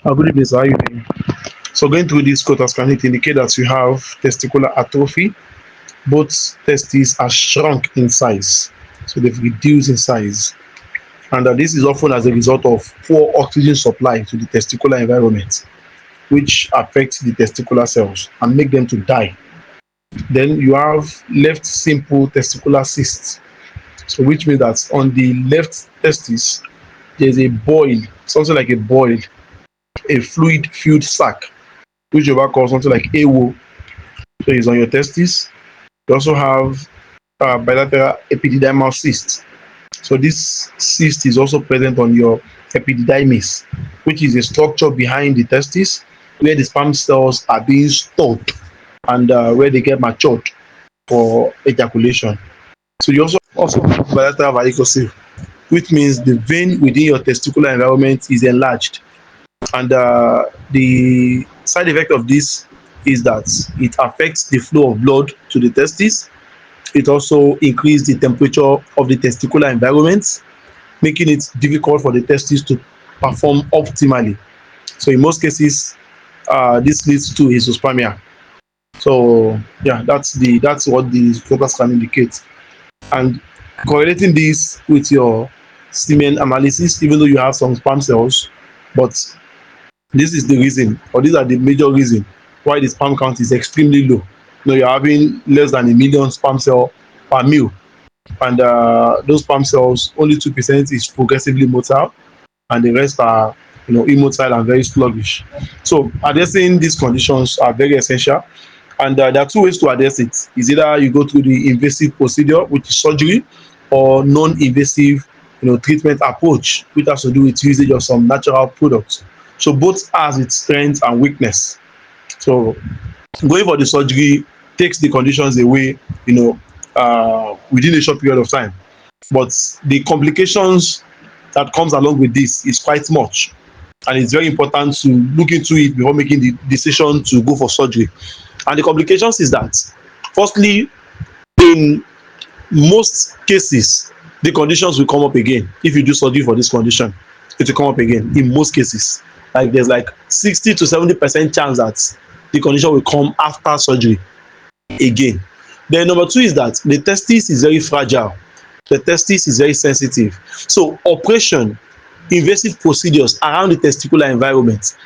Good evening, sir. How are you doing? So going through this scrotal scan, it indicate that you have testicular atrophy. Both testes are shrunk in size, so they've reduced in size, and this is often as a result of poor oxygen supply to the testicular environment, which affects the testicular cells and make them to die. Then you have left simple testicular cysts, so which means that on the left testis there's a boil, something like a boil, a fluid-filled sac, which you call something like AWO. So it's on your testis. You also have bilateral epididymal cyst. So this cyst is also present on your epididymis, which is a structure behind the testis where the sperm cells are being stored and where they get matured for ejaculation. So you also have bilateral varicocele, which means the vein within your testicular environment is enlarged. And the side effect of this is that it affects the flow of blood to the testes. It also increases the temperature of the testicular environment, making it difficult for the testes to perform optimally. So in most cases, this leads to azoospermia. So yeah, that's what the focus can indicate. And correlating this with your semen analysis, even though you have some sperm cells, but this is the reason, or these are the major reason why the sperm count is extremely low. You're having less than a million sperm cell per mil, and those sperm cells, only 2% is progressively motile, and the rest are immotile and very sluggish. So addressing these conditions are very essential, and there are two ways to address it. Is either you go through the invasive procedure, which is surgery, or non-invasive treatment approach, which has to do with usage of some natural products. So both has its strength and weakness. So going for the surgery takes the conditions away, within a short period of time. But the complications that comes along with this is quite much, and it's very important to look into it before making the decision to go for surgery. And the complications is that, firstly, in most cases, the conditions will come up again. If you do surgery for this condition, it will come up again in most cases. Like there's like 60 to 70% chance that the condition will come after surgery again. Then number two is that the testis is very fragile. The testis is very sensitive. So operation, invasive procedures around the testicular environment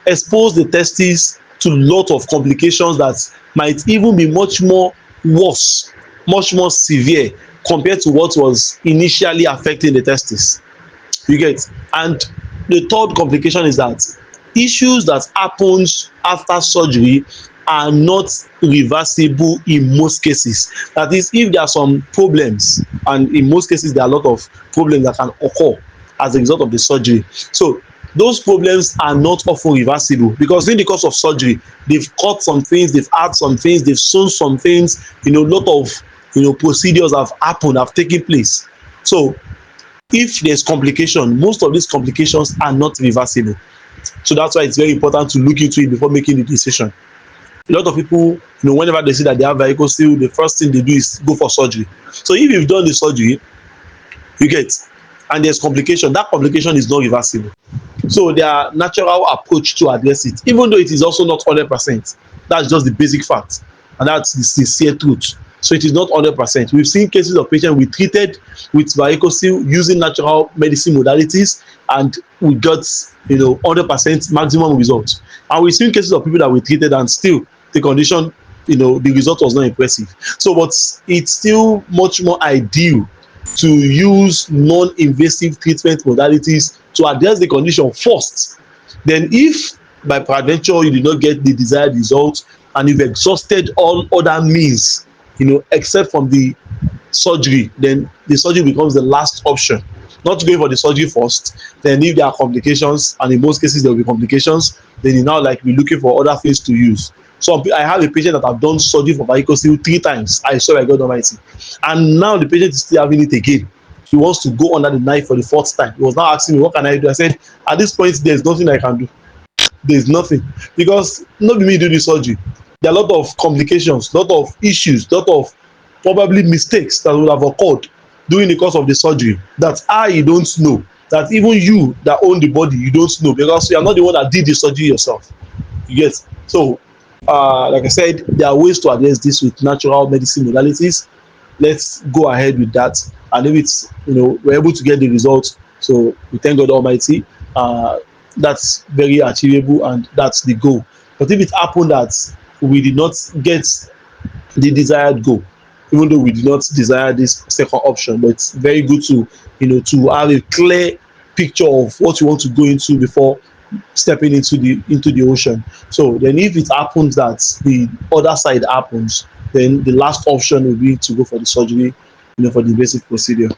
expose the testis to a lot of complications that might even be much more worse, much more severe compared to what was initially affecting the testis. You get? And the third complication is that issues that happens after surgery are not reversible in most cases. That is, if there are some problems, and in most cases there are a lot of problems that can occur as a result of the surgery. So those problems are not often reversible, because in the course of surgery, they've cut some things, they've added some things, they've sewn some things, a lot of procedures have taken place. So if there's complication, most of these complications are not reversible. So that's why it's very important to look into it before making the decision. A lot of people, whenever they see that they have varicocele, the first thing they do is go for surgery. So if you've done the surgery, you get, and there's complication, that complication is not reversible. So there are natural approach to address it, even though it is also not 100%. That's just the basic fact, and that's the sincere truth. So it is not 100%. We've seen cases of patients we treated with varicocele using natural medicine modalities, and we got 100% maximum results. And we've seen cases of people that we treated and still the condition, the result was not impressive. So but it's still much more ideal to use non-invasive treatment modalities to address the condition first. Then if by peradventure you did not get the desired result and you've exhausted all other means, except from the surgery, then the surgery becomes the last option. Not going for the surgery first, then if there are complications, and in most cases there will be complications, then you now be looking for other things to use. So I have a patient that have done surgery for varicocele 3 times. I swear by God Almighty. And now the patient is still having it again. He wants to go under the knife for the 4th time. He was now asking me, what can I do? I said, at this point, there's nothing I can do. There's nothing. Because not me do the surgery. There are a lot of complications, a lot of issues, a lot of probably mistakes that would have occurred during the course of the surgery that I don't know. that even you that own the body, you don't know, because you are not the one that did the surgery yourself. You get? So like I said, there are ways to address this with natural medicine modalities. Let's go ahead with that, and if it's, we're able to get the results, so we thank God Almighty. That's very achievable, and that's the goal. But if it happened that we did not get the desired goal, even though we did not desire this second option, but it's very good to, to have a clear picture of what you want to go into before stepping into the ocean. So then if it happens that the other side happens, then the last option will be to go for the surgery, for the basic procedure.